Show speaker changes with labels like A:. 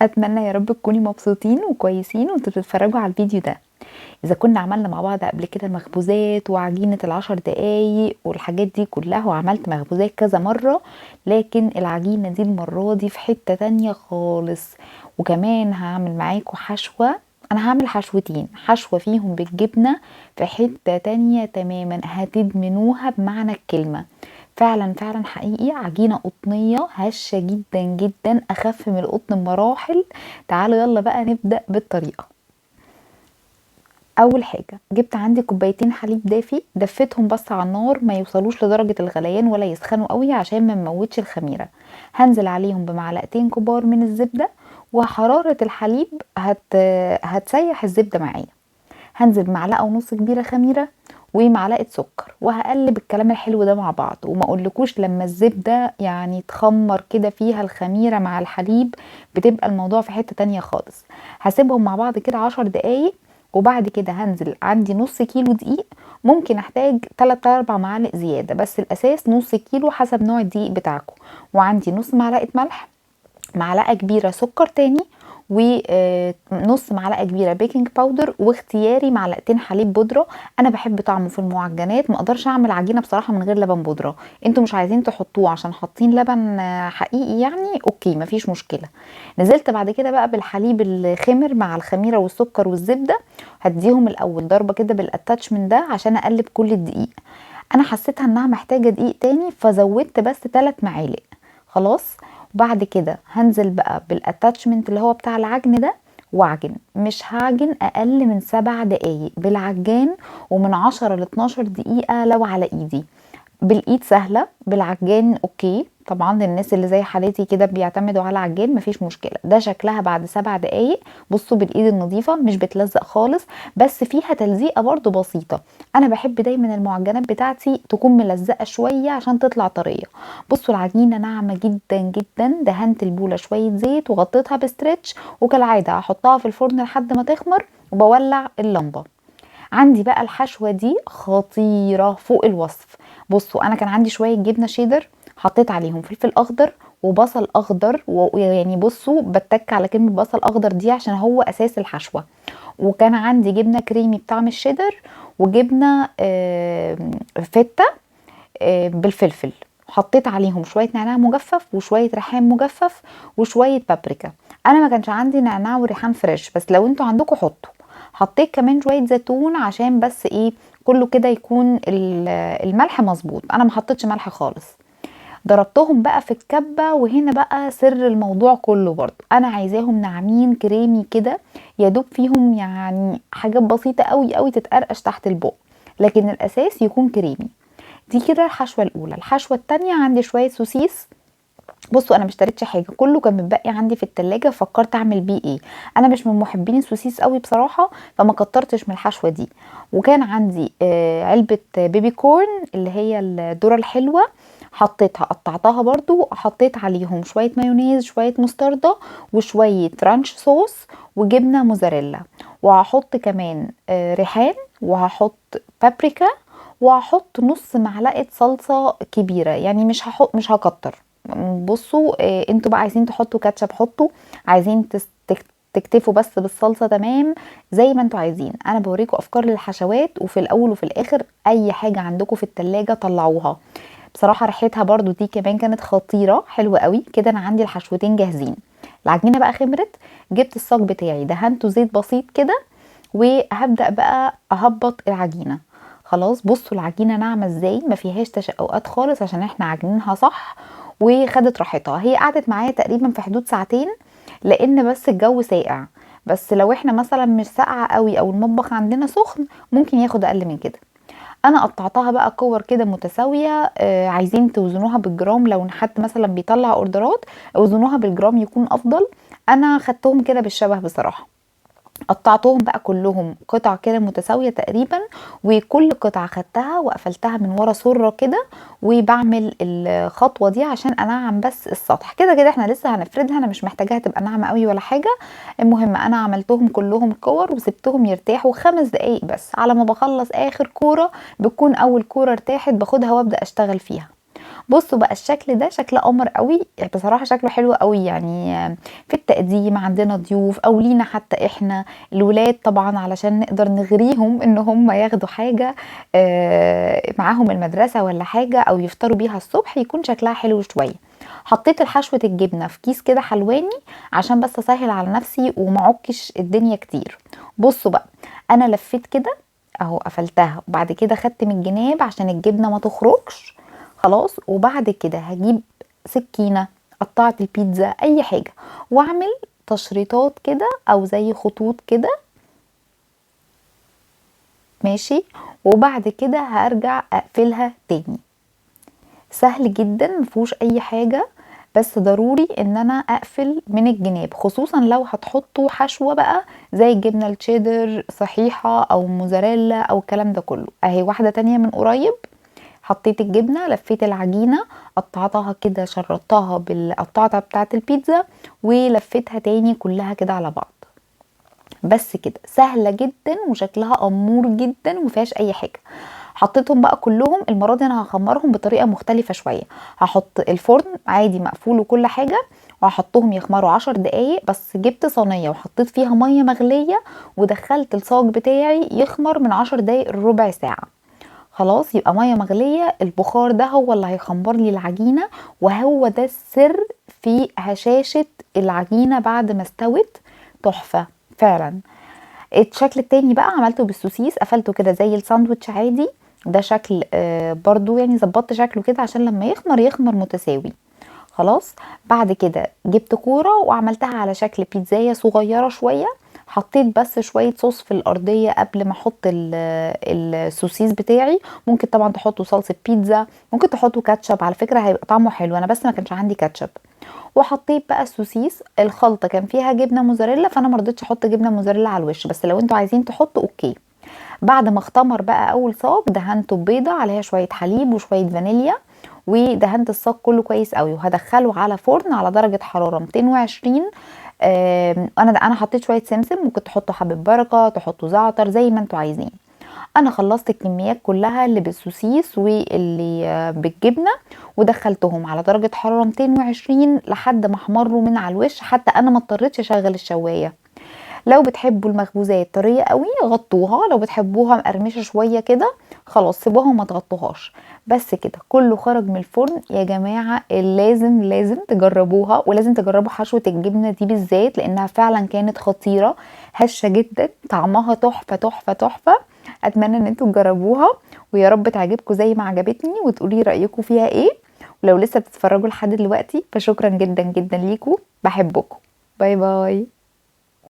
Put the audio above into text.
A: اتمنى يا رب تكوني مبسوطين وكويسين وانتوا بتتفرجوا على الفيديو ده. اذا كنا عملنا مع بعض قبل كده مخبوزات وعجينة ال10 دقايق والحاجات دي كلها، وعملت مخبوزات كذا مرة، لكن العجينة دي المرة دي في حتة تانية خالص. وكمان هعمل معاكم حشوة. انا هعمل حشوتين، حشوة فيهم بالجبنة في حتة تانية تماما، هتدمنوها بمعنى الكلمة. فعلا فعلا حقيقي عجينة قطنية هشة جدا جدا، اخف من القطن بمراحل. تعالوا يلا بقى نبدأ بالطريقة. اول حاجة جبت عندي كوبايتين حليب دافي، دفتهم بس على النار، ما يوصلوش لدرجة الغليان ولا يسخنوا قوي عشان ما نموتش الخميرة. هنزل عليهم بمعلقتين كبار من الزبدة، وحرارة الحليب هتسيح الزبدة معايا. هنزل بمعلقه ونص كبيره خميره ومعلقه سكر، وهقلب الكلام الحلو ده مع بعض. وما اقولكوش لما الزبده يعني تخمر كده فيها الخميره مع الحليب، بتبقى الموضوع في حته تانية خالص. هسيبهم مع بعض كده 10 دقايق، وبعد كده هنزل عندي نص كيلو دقيق. ممكن احتاج 3 4 معالق زياده، بس الاساس نص كيلو حسب نوع الدقيق بتاعكم. وعندي نص معلقه ملح، معلقه كبيره سكر تاني، ونص معلقه كبيره بيكنج باودر، واختياري معلقتين حليب بودره. انا بحب طعمه في المعجنات، ما اقدرش اعمل عجينه بصراحه من غير لبن بودره. انتوا مش عايزين تحطوه عشان حاطين لبن حقيقي يعني، اوكي مفيش مشكله. نزلت بعد كده بقى بالحليب الخمر مع الخميره والسكر والزبده. هديهم الاول ضربه كده بالاتاتشمنت ده عشان اقلب كل الدقيق. انا حسيتها انها محتاجه دقيق تاني فزودت بس 3 معالق. خلاص. وبعد كده هنزل بقى بالاتاتشمنت اللي هو بتاع العجن ده، واعجن. مش هعجن اقل من 7 دقايق بالعجان، ومن 10 ل 12 دقيقة لو على ايدي. بالايد سهله، بالعجان اوكي طبعا للناس اللي زي حالتي كده بيعتمدوا على العجان مفيش مشكله. ده شكلها بعد 7 دقايق. بصوا بالايد النظيفه مش بتلزق خالص، بس فيها تلزيقه برضو بسيطه. انا بحب دايما المعجنات بتاعتي تكون ملزقه شويه عشان تطلع طريه. بصوا العجينه ناعمه جدا جدا. دهنت البوله شويه زيت وغطيتها بستريتش، وكالعاده هحطها في الفرن لحد ما تخمر، وبولع اللمبه. عندي بقى الحشوة دي خطيرة فوق الوصف. بصوا انا كان عندي شوية جبنة شيدر، حطيت عليهم فلفل اخضر وبصل اخضر، ويعني بصوا بتك على كلمة بصل اخضر دي عشان هو اساس الحشوة. وكان عندي جبنة كريمي بطعم الشيدر، وجبنة فتة بالفلفل. حطيت عليهم شوية نعناع مجفف وشوية ريحان مجفف وشوية بابريكا. انا ما كانش عندي نعناع وريحان فريش، بس لو انتوا عندكم حطوا. حطيت كمان شوية زيتون عشان بس ايه، كله كده يكون الملح مظبوط. انا ما حطيتش ملح خالص. ضربتهم بقى في الكبة، وهنا بقى سر الموضوع كله برضو. انا عايزاهم ناعمين كريمي كده، يدوب فيهم يعني حاجات بسيطة قوي قوي تتقرقش تحت البق، لكن الاساس يكون كريمي. دي كده الحشوة الاولى. الحشوة التانية عندي شوية سوسيس. بصوا انا مشتريتش حاجه، كله كان متبقي عندي في التلاجة، فكرت اعمل بيه ايه. انا مش من محبين السوسيس قوي بصراحه، فما كترتش من الحشوه دي. وكان عندي علبه بيبي كورن اللي هي الذره الحلوه، حطيتها قطعتها برضو. حطيت عليهم شويه مايونيز، شويه مستردة، وشويه رانش صوص، وجبنه موزاريلا. وهحط كمان ريحان، وهحط بابريكا، وهحط نص معلقه صلصه كبيره، يعني مش هكتر. بصوا انتوا بقى عايزين تحطوا كاتشب حطوا، عايزين تكتفوا بس بالصلصه تمام، زي ما انتوا عايزين. انا بوريكم افكار للحشوات، وفي الاول وفي الاخر اي حاجه عندكم في التلاجة طلعوها. بصراحه ريحتها برضو دي كمان كانت خطيره حلوه قوي كده. انا عندي الحشوتين جاهزين. العجينه بقى خمرت، جبت الصاج بتاعي دهنته زيت بسيط كده، وهبدا بقى اهبط العجينه. خلاص. بصوا العجينه ناعمه ازاي، ما فيهاش تشققات خالص عشان احنا عاجنينها صح. وخدت راحتها. هي قعدت معايا تقريبا في حدود ساعتين، لان بس الجو ساقع. بس لو احنا مثلا مش ساقعه قوي او المطبخ عندنا سخن، ممكن ياخد اقل من كده. انا قطعتها بقى كور كده متساويه. عايزين توزنوها بالجرام، لو حد مثلا بيطلع اوردرات اوزنوها بالجرام يكون افضل. انا خدتهم كده بالشبه بصراحه. قطعتهم بقى كلهم قطع كده متساوية تقريبا، وكل قطعة خدتها وقفلتها من ورا سرة كده. وبعمل الخطوة دي عشان انعم بس السطح. كده كده احنا لسه هنفردها، انا مش محتاجاها تبقى ناعمة قوي ولا حاجة. المهم انا عملتهم كلهم كور وسبتهم يرتاحوا 5 دقايق بس. على ما بخلص اخر كورة بتكون اول كورة ارتاحت، باخدها وابدأ اشتغل فيها. بصوا بقى الشكل ده شكل قمر قوي بصراحة، شكله حلو قوي يعني في التقديم عندنا ضيوف او لينا حتى احنا الولاد طبعا، علشان نقدر نغريهم ان هم ياخدوا حاجة معاهم المدرسة ولا حاجة، او يفطروا بيها الصبح يكون شكلها حلو شوية. حطيت الحشوة الجبنة في كيس كده حلواني عشان بس اسهل على نفسي ومعكش الدنيا كتير. بصوا بقى انا لفيت كده اهو، قفلتها وبعد كده خدت من الجناب عشان الجبنة ما تخرجش خلاص. وبعد كده هجيب سكينة، قطعة البيتزا اي حاجة، واعمل تشريطات كده او زي خطوط كده ماشي. وبعد كده هرجع اقفلها تاني. سهل جدا مفيهوش اي حاجة، بس ضروري ان انا اقفل من الجناب، خصوصا لو هتحطوا حشوة بقى زي الجبنة التشيدر صحيحة او موزاريلا او الكلام ده كله. اهي واحدة تانية من قريب، حطيت الجبنة لفيت العجينة قطعتها كده شرطتها بالقطعة بتاعة البيتزا ولفيتها تاني كلها كده على بعض. بس كده سهلة جدا وشكلها امور جدا ومفيهاش اي حاجة. حطيتهم بقى كلهم، المرة دي انا هخمرهم بطريقة مختلفة شوية. هحط الفرن عادي مقفول وكل حاجة، وهحطهم يخمروا 10 دقايق بس. جبت صينية وحطيت فيها مية مغلية ودخلت الصاج بتاعي يخمر من 10 دقايق لربع ساعة. خلاص يبقى ميه مغليه، البخار ده هو اللي هيخمر لي العجينه، وهو ده السر في هشاشه العجينه بعد ما استوت. تحفه فعلا. الشكل التاني بقى عملته بالسوسيس، قفلته كده زي الساندوتش عادي. ده شكل برضو يعني ظبطت شكله كده عشان لما يخمر يخمر متساوي. خلاص بعد كده جبت كورة وعملتها على شكل بيتزاية صغيرة شوية. حطيت بس شوية صوص في الأرضية قبل ما احط السوسيس بتاعي. ممكن طبعا تحطوا صلصة بيتزا، ممكن تحطوا كاتشب، على فكرة هيبقى طعمه حلو، انا بس ما كانش عندي كاتشب. وحطيت بقى السوسيس، الخلطة كان فيها جبنة موزاريلا فانا مرضتش احط جبنة موزاريلا على الوش، بس لو انتوا عايزين تحطوا اوكي. بعد ما اختمر بقى اول صاج دهنته بيضة عليها شوية حليب وشوية فانيليا، ودهنت الصاج كله كويس قوي، وهدخله على فرن على درجة حرارة 220. انا حطيت شوية سمسم، ممكن تحطوا حبة بركة تحطوا زعتر زي ما انتوا عايزين. انا خلصت الكميات كلها اللي بالسوسيس واللي بالجبنة، ودخلتهم على درجة حرارة 220 لحد ما احمروا من على الوش، حتى انا ما اضطريتش اشغل الشواية. لو بتحبوا المخبوزات طريه قوي غطوها، لو بتحبوها مقرمشه شويه كده خلاص سيبوها وما تغطوهاش. بس كده كله خرج من الفرن يا جماعه، لازم لازم تجربوها، ولازم تجربوا حشوه الجبنه دي بالذات لانها فعلا كانت خطيره، هشه جدا، طعمها تحفه تحفه تحفه. اتمنى ان انتوا تجربوها ويا رب تعجبكم زي ما عجبتني، وتقولي رايكم فيها ايه. ولو لسه بتتفرجوا لحد دلوقتي فشكرا جدا جدا ليكم، بحبكم. باي باي.